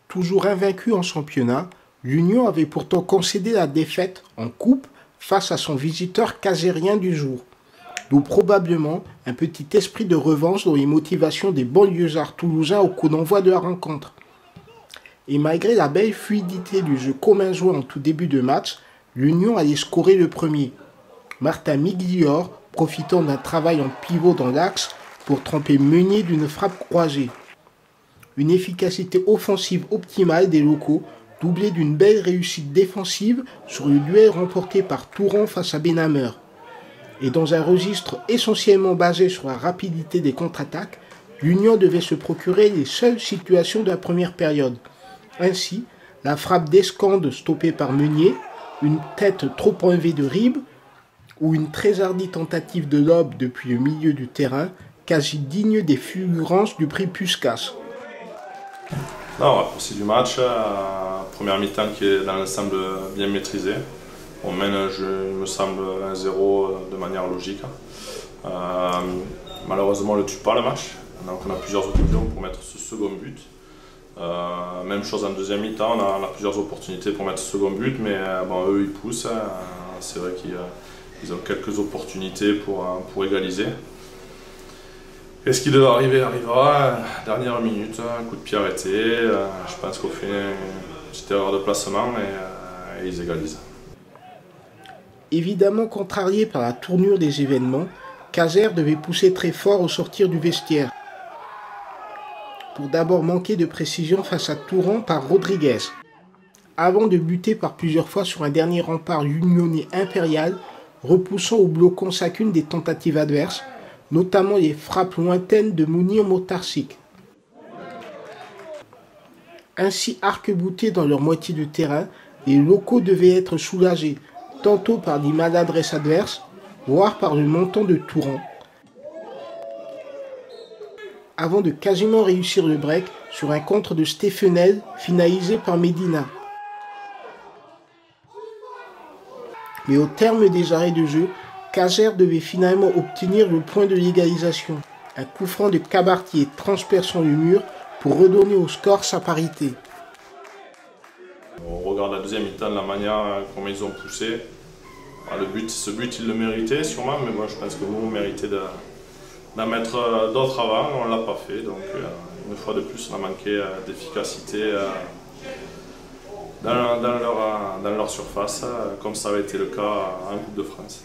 Toujours invaincu en championnat, l'Union avait pourtant concédé la défaite en coupe face à son visiteur casérien du jour. D'où probablement un petit esprit de revanche dans les motivations des banlieusards toulousains au coup d'envoi de la rencontre. Et malgré la belle fluidité du jeu commun joué en tout début de match, l'Union allait scorer le premier. Martin Miglior profitant d'un travail en pivot dans l'axe pour tremper Meunier d'une frappe croisée. Une efficacité offensive optimale des locaux, doublée d'une belle réussite défensive sur le duel remporté par Touran face à Benhammer. Et dans un registre essentiellement basé sur la rapidité des contre-attaques, l'Union devait se procurer les seules situations de la première période. Ainsi, la frappe d'Escande stoppée par Meunier, une tête trop enlevée de Ribes, ou une très hardie tentative de lob depuis le milieu du terrain, quasi digne des fulgurances du prix Puskás. On va passer du match, première mi-temps qui est dans l'ensemble bien maîtrisée. On mène un jeu, il me semble, 1-0 de manière logique. Malheureusement, on ne le tue pas le match. Donc on a plusieurs occasions pour mettre ce second but. Même chose en deuxième mi-temps, on a plusieurs opportunités pour mettre ce second but, mais bon, eux ils poussent. C'est vrai qu'ils ont quelques opportunités pour égaliser. Et ce qui devait arriver arrivera, dernière minute, un coup de pied arrêté. Je pense qu'on fait une petite erreur de placement et ils égalisent. Évidemment contrarié par la tournure des événements, Caser devait pousser très fort au sortir du vestiaire. Pour d'abord manquer de précision face à Touran par Rodriguez, avant de buter par plusieurs fois sur un dernier rempart unionnais impérial, repoussant ou bloquant chacune des tentatives adverses, notamment les frappes lointaines de Mounir Motarsik. Ainsi arc-boutés dans leur moitié de terrain, les locaux devaient être soulagés, tantôt par des maladresses adverses, voire par le montant de Touran, avant de quasiment réussir le break sur un contre de Stephenel finalisé par Medina. Mais au terme des arrêts de jeu, Caser devait finalement obtenir le point de l'égalisation. Un coup franc de Cabartier transperçant le mur pour redonner au score sa parité. On regarde la deuxième mi-temps de la manière comment ils ont poussé. Ce but, ils le méritaient sûrement, mais bon, je pense que nous, on méritait d'en mettre d'autres avant, on ne l'a pas fait. Donc, une fois de plus, on a manqué d'efficacité dans leur surface, comme ça avait été le cas en Coupe de France.